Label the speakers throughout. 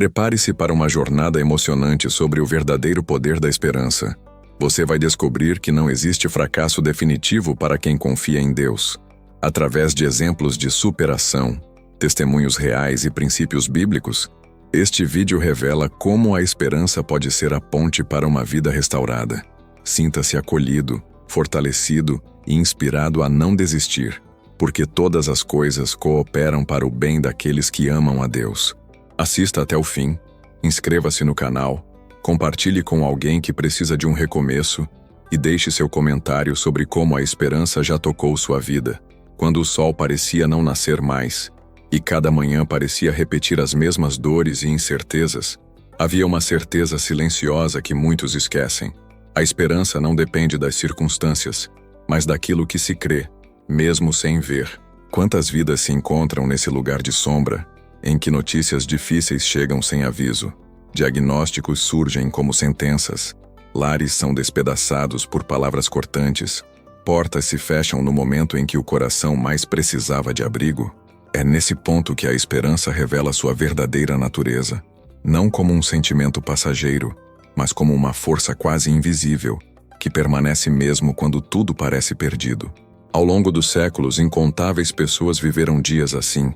Speaker 1: Prepare-se para uma jornada emocionante sobre o verdadeiro poder da esperança. Você vai descobrir que não existe fracasso definitivo para quem confia em Deus. Através de exemplos de superação, testemunhos reais e princípios bíblicos, este vídeo revela como a esperança pode ser a ponte para uma vida restaurada. Sinta-se acolhido, fortalecido e inspirado a não desistir, porque todas as coisas cooperam para o bem daqueles que amam a Deus. Assista até o fim, inscreva-se no canal, compartilhe com alguém que precisa de um recomeço e deixe seu comentário sobre como a esperança já tocou sua vida, quando o sol parecia não nascer mais e cada manhã parecia repetir as mesmas dores e incertezas. Havia uma certeza silenciosa que muitos esquecem. A esperança não depende das circunstâncias, mas daquilo que se crê, mesmo sem ver. Quantas vidas se encontram nesse lugar de sombra, em que notícias difíceis chegam sem aviso, diagnósticos surgem como sentenças, lares são despedaçados por palavras cortantes, portas se fecham no momento em que o coração mais precisava de abrigo? É nesse ponto que a esperança revela sua verdadeira natureza, não como um sentimento passageiro, mas como uma força quase invisível, que permanece mesmo quando tudo parece perdido. Ao longo dos séculos, incontáveis pessoas viveram dias assim,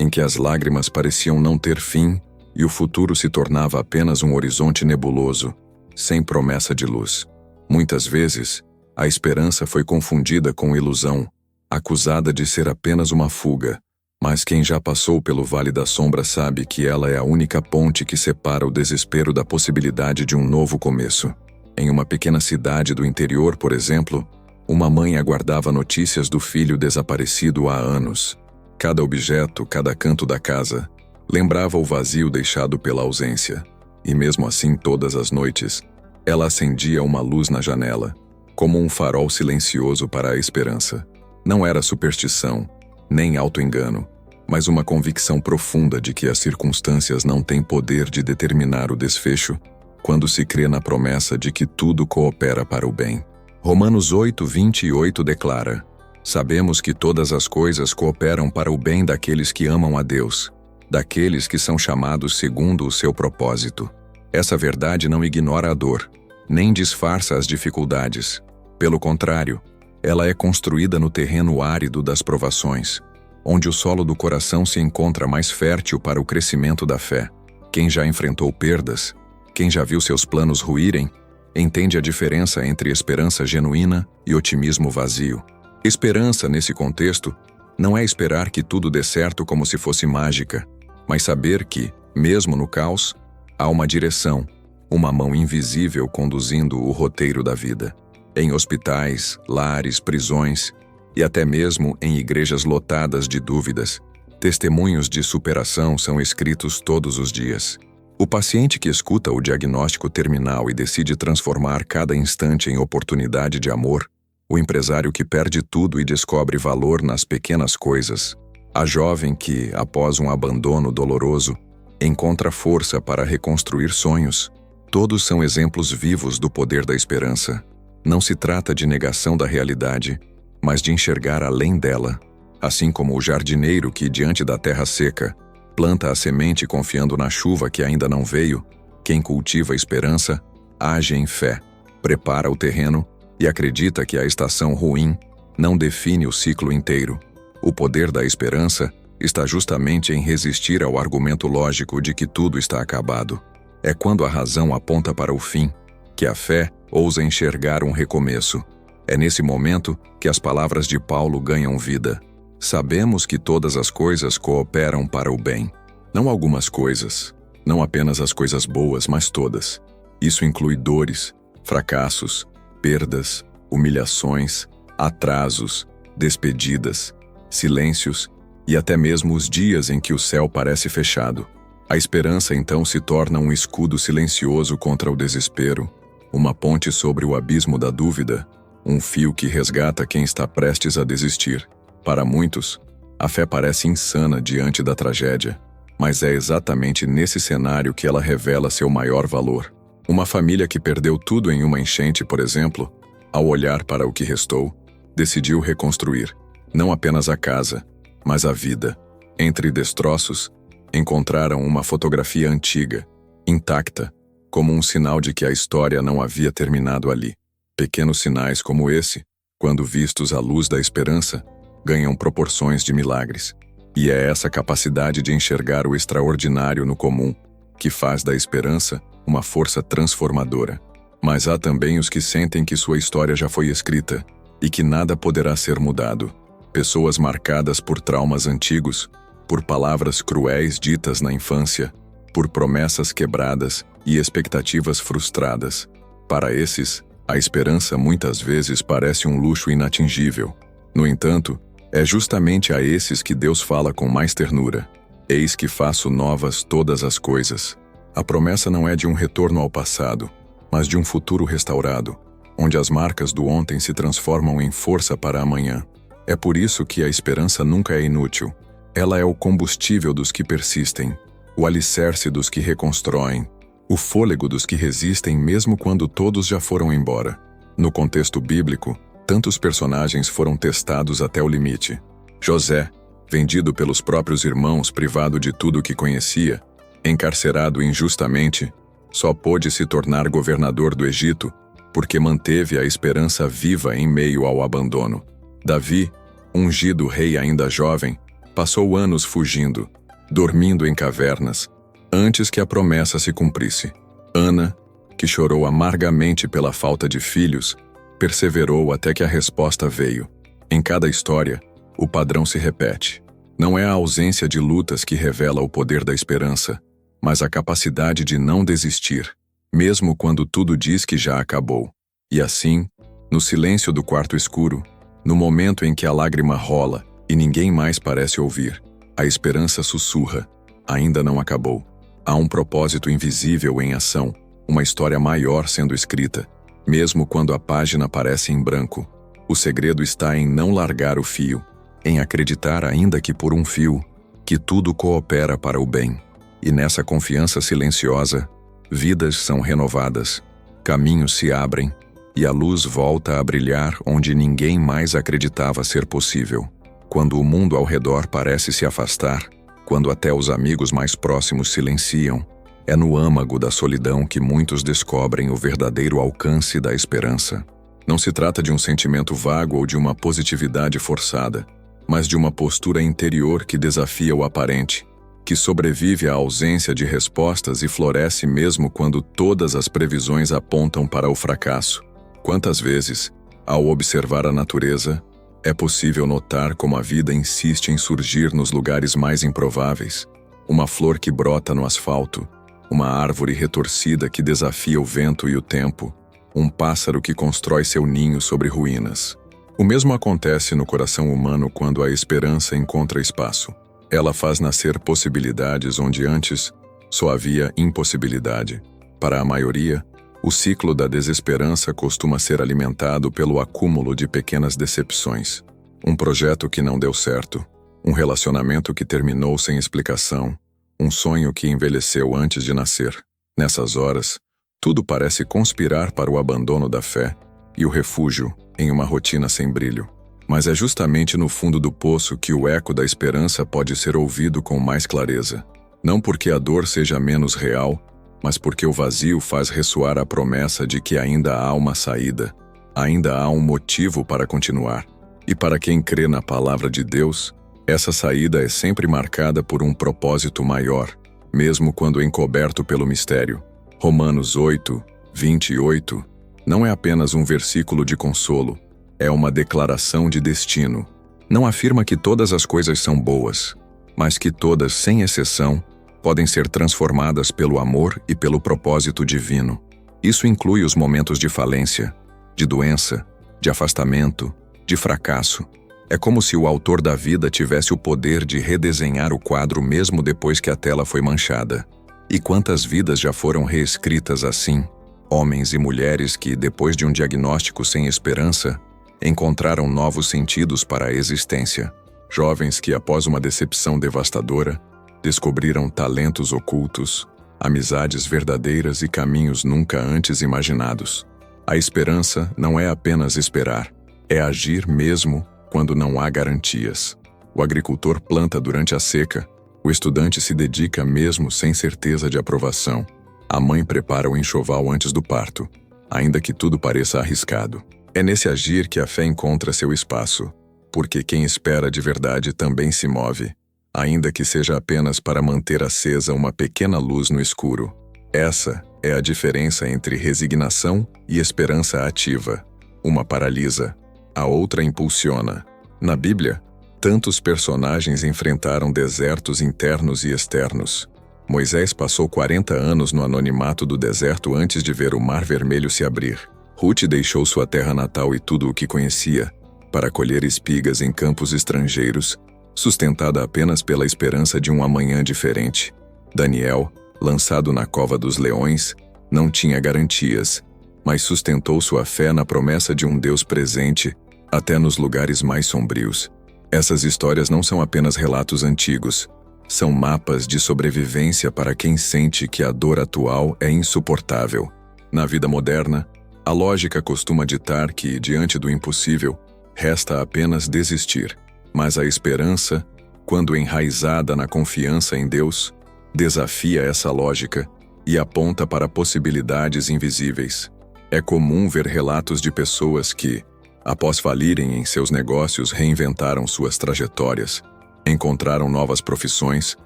Speaker 1: em que as lágrimas pareciam não ter fim e o futuro se tornava apenas um horizonte nebuloso, sem promessa de luz. Muitas vezes, a esperança foi confundida com ilusão, acusada de ser apenas uma fuga, mas quem já passou pelo Vale da Sombra sabe que ela é a única ponte que separa o desespero da possibilidade de um novo começo. Em uma pequena cidade do interior, por exemplo, uma mãe aguardava notícias do filho desaparecido há anos. Cada objeto, cada canto da casa, lembrava o vazio deixado pela ausência. E mesmo assim, todas as noites, ela acendia uma luz na janela, como um farol silencioso para a esperança. Não era superstição, nem auto-engano, mas uma convicção profunda de que as circunstâncias não têm poder de determinar o desfecho quando se crê na promessa de que tudo coopera para o bem. Romanos 8:28 declara: "Sabemos que todas as coisas cooperam para o bem daqueles que amam a Deus, daqueles que são chamados segundo o seu propósito." Essa verdade não ignora a dor, nem disfarça as dificuldades. Pelo contrário, ela é construída no terreno árido das provações, onde o solo do coração se encontra mais fértil para o crescimento da fé. Quem já enfrentou perdas, quem já viu seus planos ruírem, entende a diferença entre esperança genuína e otimismo vazio. Esperança, nesse contexto, não é esperar que tudo dê certo como se fosse mágica, mas saber que, mesmo no caos, há uma direção, uma mão invisível conduzindo o roteiro da vida. Em hospitais, lares, prisões e até mesmo em igrejas lotadas de dúvidas, testemunhos de superação são escritos todos os dias. O paciente que escuta o diagnóstico terminal e decide transformar cada instante em oportunidade de amor, o empresário que perde tudo e descobre valor nas pequenas coisas, a jovem que, após um abandono doloroso, encontra força para reconstruir sonhos, todos são exemplos vivos do poder da esperança. Não se trata de negação da realidade, mas de enxergar além dela. Assim como o jardineiro que, diante da terra seca, planta a semente confiando na chuva que ainda não veio, quem cultiva a esperança, age em fé, prepara o terreno e acredita que a estação ruim não define o ciclo inteiro. O poder da esperança está justamente em resistir ao argumento lógico de que tudo está acabado. É quando a razão aponta para o fim que a fé ousa enxergar um recomeço. É nesse momento que as palavras de Paulo ganham vida. Sabemos que todas as coisas cooperam para o bem. Não algumas coisas, não apenas as coisas boas, mas todas. Isso inclui dores, fracassos, perdas, humilhações, atrasos, despedidas, silêncios e até mesmo os dias em que o céu parece fechado. A esperança então se torna um escudo silencioso contra o desespero, uma ponte sobre o abismo da dúvida, um fio que resgata quem está prestes a desistir. Para muitos, a fé parece insana diante da tragédia, mas é exatamente nesse cenário que ela revela seu maior valor. Uma família que perdeu tudo em uma enchente, por exemplo, ao olhar para o que restou, decidiu reconstruir, não apenas a casa, mas a vida. Entre destroços, Encontraram uma fotografia antiga, intacta, como um sinal de que a história não havia terminado ali. Pequenos sinais como esse, quando vistos à luz da esperança, ganham proporções de milagres. E é essa capacidade de enxergar o extraordinário no comum que faz da esperança uma força transformadora. Mas há também os que sentem que sua história já foi escrita e que nada poderá ser mudado. Pessoas marcadas por traumas antigos, por palavras cruéis ditas na infância, por promessas quebradas e expectativas frustradas. Para esses, a esperança muitas vezes parece um luxo inatingível. No entanto, é justamente a esses que Deus fala com mais ternura. Eis que faço novas todas as coisas. A promessa não é de um retorno ao passado, mas de um futuro restaurado, onde as marcas do ontem se transformam em força para amanhã. É por isso que a esperança nunca é inútil. Ela é o combustível dos que persistem, o alicerce dos que reconstroem, o fôlego dos que resistem mesmo quando todos já foram embora. No contexto bíblico, tantos personagens foram testados até o limite. José, vendido pelos próprios irmãos, privado de tudo o que conhecia, encarcerado injustamente, só pôde se tornar governador do Egito porque manteve a esperança viva em meio ao abandono. Davi, ungido rei ainda jovem, passou anos fugindo, dormindo em cavernas, antes que a promessa se cumprisse. Ana, que chorou amargamente pela falta de filhos, perseverou até que a resposta veio. Em cada história, o padrão se repete. Não é a ausência de lutas que revela o poder da esperança, mas a capacidade de não desistir, mesmo quando tudo diz que já acabou. E assim, no silêncio do quarto escuro, no momento em que a lágrima rola e ninguém mais parece ouvir, a esperança sussurra: ainda não acabou. Há um propósito invisível em ação, uma história maior sendo escrita, mesmo quando a página parece em branco. O segredo está em não largar o fio, em acreditar, ainda que por um fio, que tudo coopera para o bem. E nessa confiança silenciosa, vidas são renovadas, caminhos se abrem e a luz volta a brilhar onde ninguém mais acreditava ser possível. Quando o mundo ao redor parece se afastar, quando até os amigos mais próximos silenciam, é no âmago da solidão que muitos descobrem o verdadeiro alcance da esperança. Não se trata de um sentimento vago ou de uma positividade forçada, mas de uma postura interior que desafia o aparente, que sobrevive à ausência de respostas e floresce mesmo quando todas as previsões apontam para o fracasso. Quantas vezes, ao observar a natureza, é possível notar como a vida insiste em surgir nos lugares mais improváveis. Uma flor que brota no asfalto, uma árvore retorcida que desafia o vento e o tempo, um pássaro que constrói seu ninho sobre ruínas. O mesmo acontece no coração humano quando a esperança encontra espaço. Ela faz nascer possibilidades onde antes só havia impossibilidade. Para a maioria, o ciclo da desesperança costuma ser alimentado pelo acúmulo de pequenas decepções. Um projeto que não deu certo, um relacionamento que terminou sem explicação, um sonho que envelheceu antes de nascer. Nessas horas, tudo parece conspirar para o abandono da fé e o refúgio em uma rotina sem brilho. Mas é justamente no fundo do poço que o eco da esperança pode ser ouvido com mais clareza. Não porque a dor seja menos real, mas porque o vazio faz ressoar a promessa de que ainda há uma saída, ainda há um motivo para continuar. E para quem crê na palavra de Deus, essa saída é sempre marcada por um propósito maior, mesmo quando encoberto pelo mistério. Romanos 8, 28, não é apenas um versículo de consolo, é uma declaração de destino. Não afirma que todas as coisas são boas, mas que todas, sem exceção, podem ser transformadas pelo amor e pelo propósito divino. Isso inclui os momentos de falência, de doença, de afastamento, de fracasso. É como se o autor da vida tivesse o poder de redesenhar o quadro mesmo depois que a tela foi manchada. E quantas vidas já foram reescritas assim? Homens e mulheres que, depois de um diagnóstico sem esperança, encontraram novos sentidos para a existência. Jovens que, após uma decepção devastadora, descobriram talentos ocultos, amizades verdadeiras e caminhos nunca antes imaginados. A esperança não é apenas esperar, é agir mesmo quando não há garantias. O agricultor planta durante a seca, O estudante se dedica mesmo sem certeza de aprovação. A mãe prepara o enxoval antes do parto, ainda que tudo pareça arriscado. É nesse agir que a fé encontra seu espaço, porque quem espera de verdade também se move, ainda que seja apenas para manter acesa uma pequena luz no escuro. Essa é a diferença entre resignação e esperança ativa. Uma paralisa, a outra impulsiona. Na Bíblia, tantos personagens enfrentaram desertos internos e externos. Moisés passou 40 anos no anonimato do deserto antes de ver o Mar Vermelho se abrir. Ruth deixou sua terra natal e tudo o que conhecia para colher espigas em campos estrangeiros, sustentada apenas pela esperança de um amanhã diferente. Daniel, lançado na cova dos leões, não tinha garantias, mas sustentou sua fé na promessa de um Deus presente, até nos lugares mais sombrios. Essas histórias não são apenas relatos antigos, são mapas de sobrevivência para quem sente que a dor atual é insuportável. Na vida moderna, a lógica costuma ditar que, diante do impossível, resta apenas desistir. Mas a esperança, quando enraizada na confiança em Deus, desafia essa lógica e aponta para possibilidades invisíveis. É comum ver relatos de pessoas que, após falirem em seus negócios, reinventaram suas trajetórias, encontraram novas profissões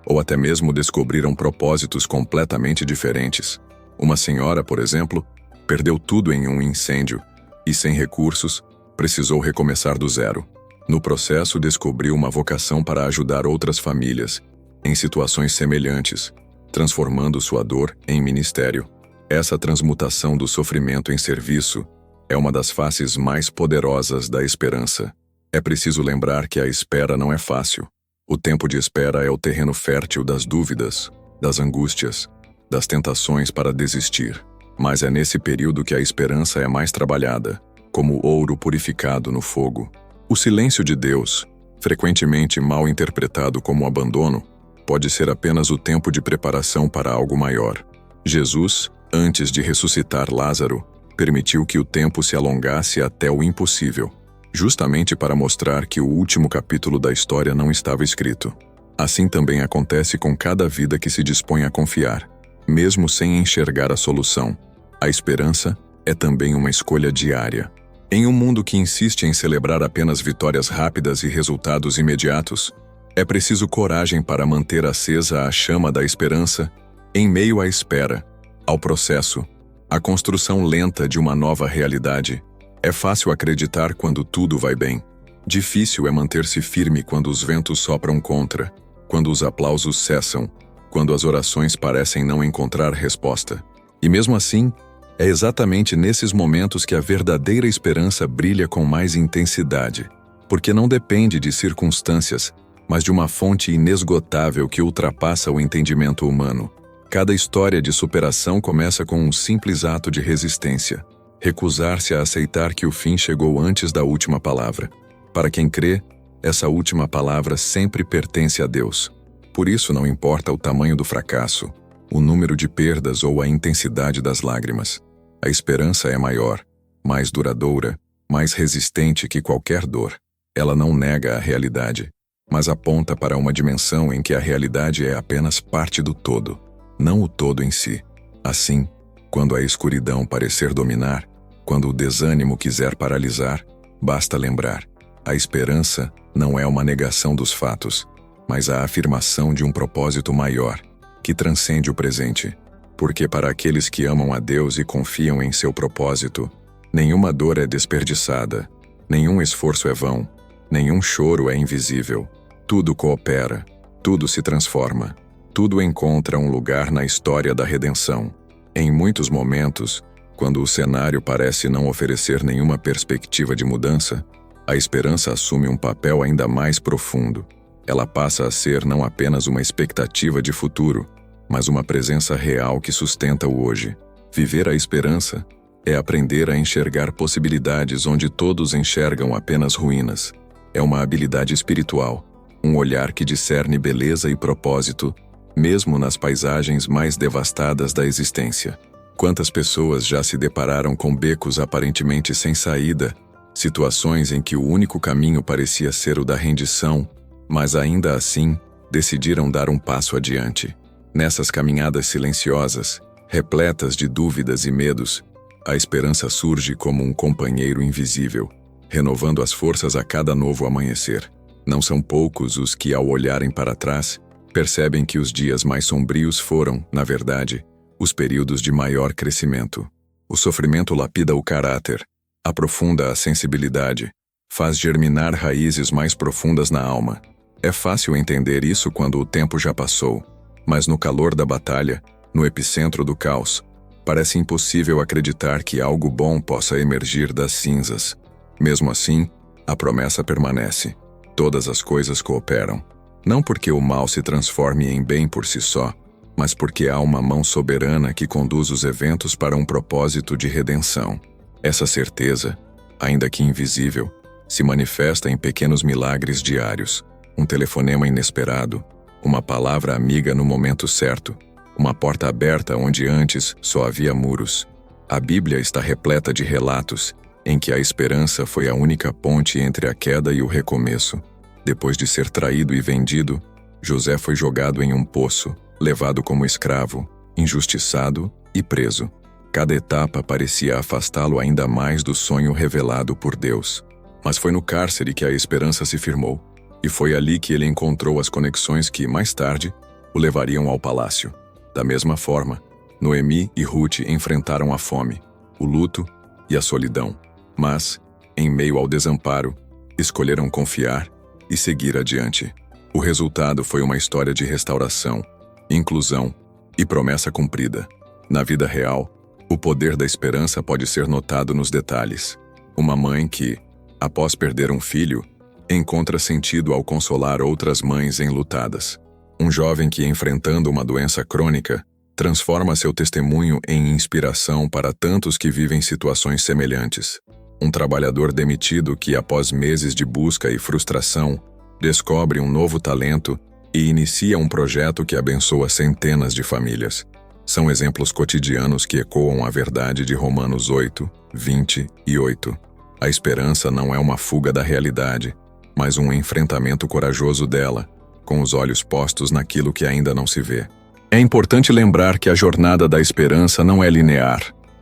Speaker 1: ou até mesmo descobriram propósitos completamente diferentes. Uma senhora, por exemplo, perdeu tudo em um incêndio e, sem recursos, precisou recomeçar do zero. No processo, descobriu uma vocação para ajudar outras famílias em situações semelhantes, transformando sua dor em ministério. Essa transmutação do sofrimento em serviço é uma das faces mais poderosas da esperança. É preciso lembrar que a espera não é fácil. O tempo de espera é o terreno fértil das dúvidas, das angústias, das tentações para desistir. Mas é nesse período que a esperança é mais trabalhada, como ouro purificado no fogo. O silêncio de Deus, frequentemente mal interpretado como abandono, pode ser apenas o tempo de preparação para algo maior. Jesus, antes de ressuscitar Lázaro, permitiu que o tempo se alongasse até o impossível, justamente para mostrar que o último capítulo da história não estava escrito. Assim também acontece com cada vida que se dispõe a confiar, mesmo sem enxergar a solução. A esperança é também uma escolha diária. Em um mundo que insiste em celebrar apenas vitórias rápidas e resultados imediatos, é preciso coragem para manter acesa a chama da esperança em meio à espera, ao processo, à construção lenta de uma nova realidade. É fácil acreditar quando tudo vai bem. Difícil é manter-se firme quando os ventos sopram contra, quando os aplausos cessam, quando as orações parecem não encontrar resposta. E mesmo assim, é exatamente nesses momentos que a verdadeira esperança brilha com mais intensidade, porque não depende de circunstâncias, mas de uma fonte inesgotável que ultrapassa o entendimento humano. Cada história de superação começa com um simples ato de resistência, recusar-se a aceitar que o fim chegou antes da última palavra. Para quem crê, essa última palavra sempre pertence a Deus. Por isso não importa o tamanho do fracasso, o número de perdas ou a intensidade das lágrimas. A esperança é maior, mais duradoura, mais resistente que qualquer dor. Ela não nega a realidade, mas aponta para uma dimensão em que a realidade é apenas parte do todo, não o todo em si. Assim, quando a escuridão parecer dominar, quando o desânimo quiser paralisar, basta lembrar: a esperança não é uma negação dos fatos, mas a afirmação de um propósito maior, que transcende o presente. Porque para aqueles que amam a Deus e confiam em seu propósito, nenhuma dor é desperdiçada, nenhum esforço é vão, nenhum choro é invisível. Tudo coopera, tudo se transforma, tudo encontra um lugar na história da redenção. Em muitos momentos, quando o cenário parece não oferecer nenhuma perspectiva de mudança, a esperança assume um papel ainda mais profundo. Ela passa a ser não apenas uma expectativa de futuro, mas uma presença real que sustenta o hoje. Viver a esperança é aprender a enxergar possibilidades onde todos enxergam apenas ruínas. É uma habilidade espiritual, um olhar que discerne beleza e propósito, mesmo nas paisagens mais devastadas da existência. Quantas pessoas já se depararam com becos aparentemente sem saída, situações em que o único caminho parecia ser o da rendição, mas ainda assim, decidiram dar um passo adiante. Nessas caminhadas silenciosas, repletas de dúvidas e medos, a esperança surge como um companheiro invisível, renovando as forças a cada novo amanhecer. Não são poucos os que, ao olharem para trás, percebem que os dias mais sombrios foram, na verdade, os períodos de maior crescimento. O sofrimento lapida o caráter, aprofunda a sensibilidade, faz germinar raízes mais profundas na alma. É fácil entender isso quando o tempo já passou, mas no calor da batalha, no epicentro do caos, parece impossível acreditar que algo bom possa emergir das cinzas. Mesmo assim, a promessa permanece. Todas as coisas cooperam. Não porque o mal se transforme em bem por si só, mas porque há uma mão soberana que conduz os eventos para um propósito de redenção. Essa certeza, ainda que invisível, se manifesta em pequenos milagres diários. Um telefonema inesperado, uma palavra amiga no momento certo, uma porta aberta onde antes só havia muros. A Bíblia está repleta de relatos em que a esperança foi a única ponte entre a queda e o recomeço. Depois de ser traído e vendido, José foi jogado em um poço, levado como escravo, injustiçado e preso. Cada etapa parecia afastá-lo ainda mais do sonho revelado por Deus. Mas foi no cárcere que a esperança se firmou, e foi ali que ele encontrou as conexões que, mais tarde, o levariam ao palácio. Da mesma forma, Noemi e Ruth enfrentaram a fome, o luto e a solidão. Mas, em meio ao desamparo, escolheram confiar e seguir adiante. O resultado foi uma história de restauração, inclusão e promessa cumprida. Na vida real, o poder da esperança pode ser notado nos detalhes. Uma mãe que, após perder um filho, encontra sentido ao consolar outras mães enlutadas. Um jovem que, enfrentando uma doença crônica, transforma seu testemunho em inspiração para tantos que vivem situações semelhantes. Um trabalhador demitido que, após meses de busca e frustração, descobre um novo talento e inicia um projeto que abençoa centenas de famílias. São exemplos cotidianos que ecoam a verdade de Romanos 8, 28. A esperança não é uma fuga da realidade, mas um enfrentamento corajoso dela, com os olhos postos naquilo que ainda não se vê. É importante lembrar que a jornada da esperança não é linear.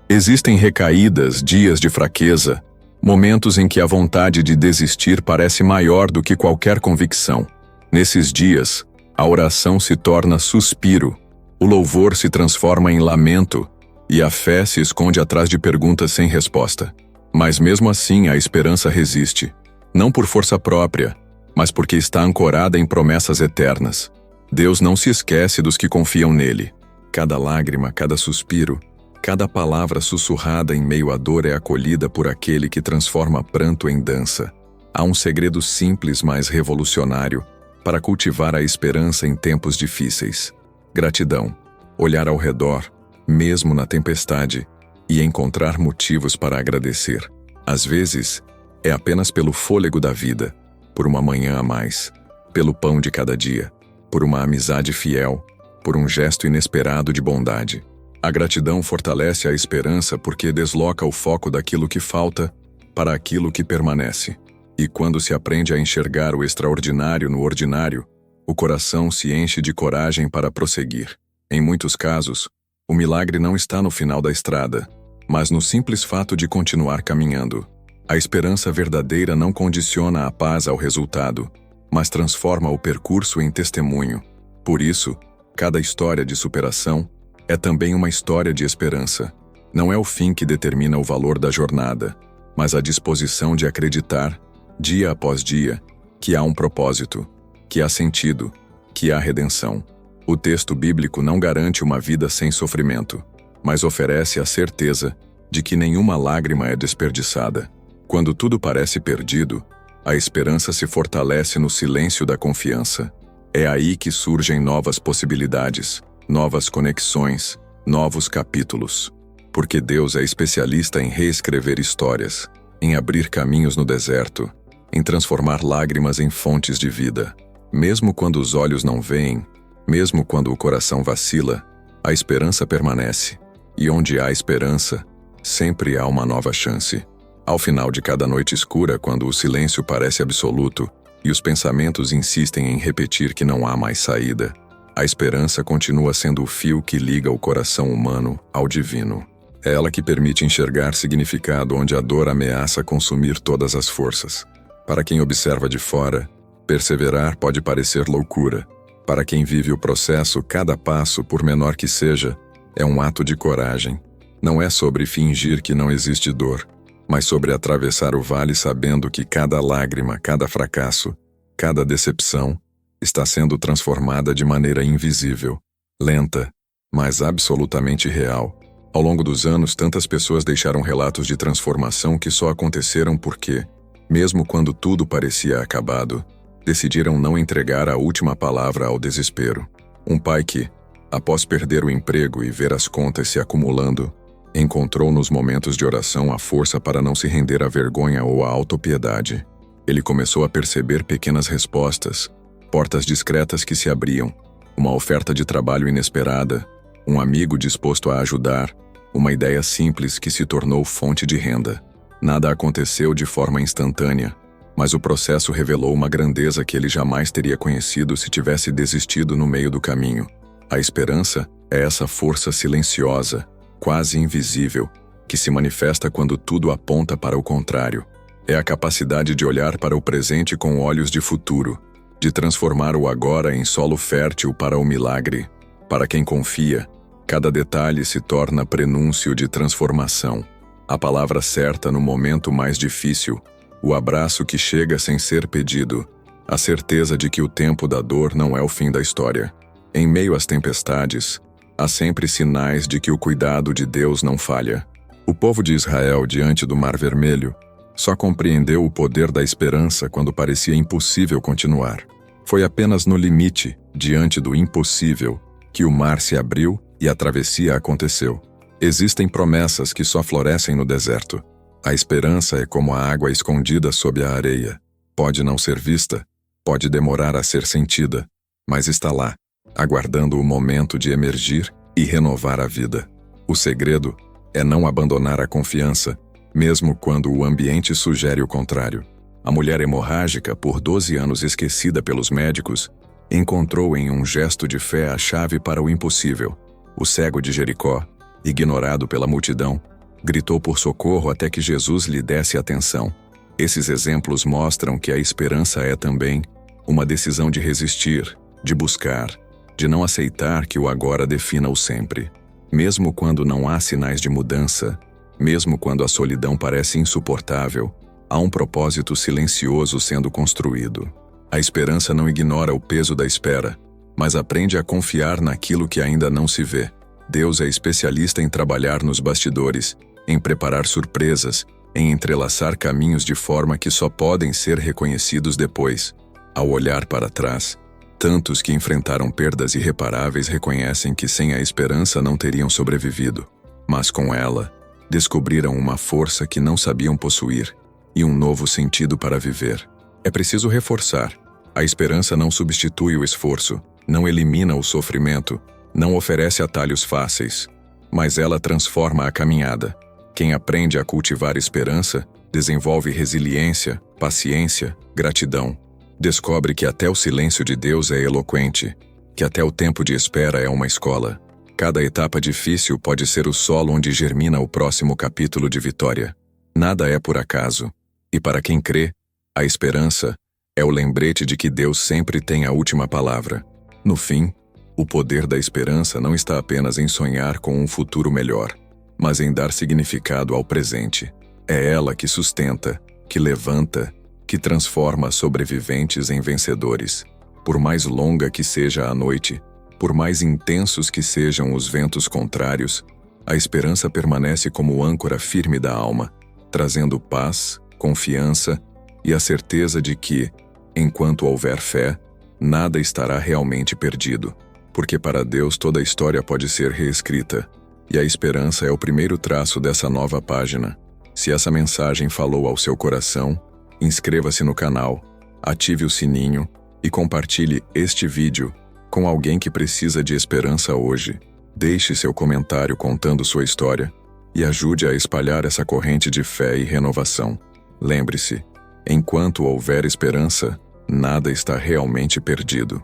Speaker 1: Existem recaídas, dias de fraqueza, momentos em que a vontade de desistir parece maior do que qualquer convicção. Nesses dias, a oração se torna suspiro, o louvor se transforma em lamento e a fé se esconde atrás de perguntas sem resposta. Mas mesmo assim a esperança resiste, não por força própria, mas porque está ancorada em promessas eternas. Deus não se esquece dos que confiam nele. Cada lágrima, cada suspiro, cada palavra sussurrada em meio à dor é acolhida por aquele que transforma pranto em dança. Há um segredo simples, mas revolucionário, para cultivar a esperança em tempos difíceis. Gratidão. Olhar ao redor, mesmo na tempestade, e encontrar motivos para agradecer. Às vezes, é apenas pelo fôlego da vida, por uma manhã a mais, pelo pão de cada dia, por uma amizade fiel, por um gesto inesperado de bondade. A gratidão fortalece a esperança porque desloca o foco daquilo que falta para aquilo que permanece. E quando se aprende a enxergar o extraordinário no ordinário, o coração se enche de coragem para prosseguir. Em muitos casos, o milagre não está no final da estrada, mas no simples fato de continuar caminhando. A esperança verdadeira não condiciona a paz ao resultado, mas transforma o percurso em testemunho. Por isso, cada história de superação é também uma história de esperança. Não é o fim que determina o valor da jornada, mas a disposição de acreditar, dia após dia, que há um propósito, que há sentido, que há redenção. O texto bíblico não garante uma vida sem sofrimento, mas oferece a certeza de que nenhuma lágrima é desperdiçada. Quando tudo parece perdido, a esperança se fortalece no silêncio da confiança. É aí que surgem novas possibilidades, novas conexões, novos capítulos. Porque Deus é especialista em reescrever histórias, em abrir caminhos no deserto, em transformar lágrimas em fontes de vida. Mesmo quando os olhos não veem, mesmo quando o coração vacila, a esperança permanece. E onde há esperança, sempre há uma nova chance. Ao final de cada noite escura, quando o silêncio parece absoluto e os pensamentos insistem em repetir que não há mais saída, a esperança continua sendo o fio que liga o coração humano ao divino. É ela que permite enxergar significado onde a dor ameaça consumir todas as forças. Para quem observa de fora, perseverar pode parecer loucura. Para quem vive o processo, cada passo, por menor que seja, é um ato de coragem. Não é sobre fingir que não existe dor, mas sobre atravessar o vale sabendo que cada lágrima, cada fracasso, cada decepção está sendo transformada de maneira invisível, lenta, mas absolutamente real. Ao longo dos anos, tantas pessoas deixaram relatos de transformação que só aconteceram porque, mesmo quando tudo parecia acabado, decidiram não entregar a última palavra ao desespero. Um pai que, após perder o emprego e ver as contas se acumulando, encontrou nos momentos de oração a força para não se render à vergonha ou à autopiedade. Ele começou a perceber pequenas respostas, portas discretas que se abriam, uma oferta de trabalho inesperada, um amigo disposto a ajudar, uma ideia simples que se tornou fonte de renda. Nada aconteceu de forma instantânea, mas o processo revelou uma grandeza que ele jamais teria conhecido se tivesse desistido no meio do caminho. A esperança é essa força silenciosa, quase invisível, que se manifesta quando tudo aponta para o contrário. É a capacidade de olhar para o presente com olhos de futuro, de transformar o agora em solo fértil para o milagre. Para quem confia, cada detalhe se torna prenúncio de transformação. A palavra certa no momento mais difícil, o abraço que chega sem ser pedido, a certeza de que o tempo da dor não é o fim da história. Em meio às tempestades, há sempre sinais de que o cuidado de Deus não falha. O povo de Israel, diante do Mar Vermelho, só compreendeu o poder da esperança quando parecia impossível continuar. Foi apenas no limite, diante do impossível, que o mar se abriu e a travessia aconteceu. Existem promessas que só florescem no deserto. A esperança é como a água escondida sob a areia. Pode não ser vista, pode demorar a ser sentida, mas está lá, aguardando o momento de emergir e renovar a vida. O segredo é não abandonar a confiança, mesmo quando o ambiente sugere o contrário. A mulher hemorrágica, por 12 anos esquecida pelos médicos, encontrou em um gesto de fé a chave para o impossível. O cego de Jericó, ignorado pela multidão, gritou por socorro até que Jesus lhe desse atenção. Esses exemplos mostram que a esperança é também uma decisão de resistir, de buscar, de não aceitar que o agora defina o sempre. Mesmo quando não há sinais de mudança, mesmo quando a solidão parece insuportável, há um propósito silencioso sendo construído. A esperança não ignora o peso da espera, mas aprende a confiar naquilo que ainda não se vê. Deus é especialista em trabalhar nos bastidores, em preparar surpresas, em entrelaçar caminhos de forma que só podem ser reconhecidos depois. Ao olhar para trás, tantos que enfrentaram perdas irreparáveis reconhecem que sem a esperança não teriam sobrevivido, mas com ela, descobriram uma força que não sabiam possuir e um novo sentido para viver. É preciso reforçar: a esperança não substitui o esforço, não elimina o sofrimento, não oferece atalhos fáceis, mas ela transforma a caminhada. Quem aprende a cultivar esperança, desenvolve resiliência, paciência, gratidão. Descobre que até o silêncio de Deus é eloquente, que até o tempo de espera é uma escola. Cada etapa difícil pode ser o solo onde germina o próximo capítulo de vitória. Nada é por acaso. E para quem crê, a esperança é o lembrete de que Deus sempre tem a última palavra. No fim, o poder da esperança não está apenas em sonhar com um futuro melhor, mas em dar significado ao presente. É ela que sustenta, que levanta, que transforma sobreviventes em vencedores. Por mais longa que seja a noite, por mais intensos que sejam os ventos contrários, a esperança permanece como âncora firme da alma, trazendo paz, confiança e a certeza de que, enquanto houver fé, nada estará realmente perdido. Porque para Deus toda a história pode ser reescrita, e a esperança é o primeiro traço dessa nova página. Se essa mensagem falou ao seu coração, inscreva-se no canal, ative o sininho e compartilhe este vídeo com alguém que precisa de esperança hoje. Deixe seu comentário contando sua história e ajude a espalhar essa corrente de fé e renovação. Lembre-se, enquanto houver esperança, Nada está realmente perdido.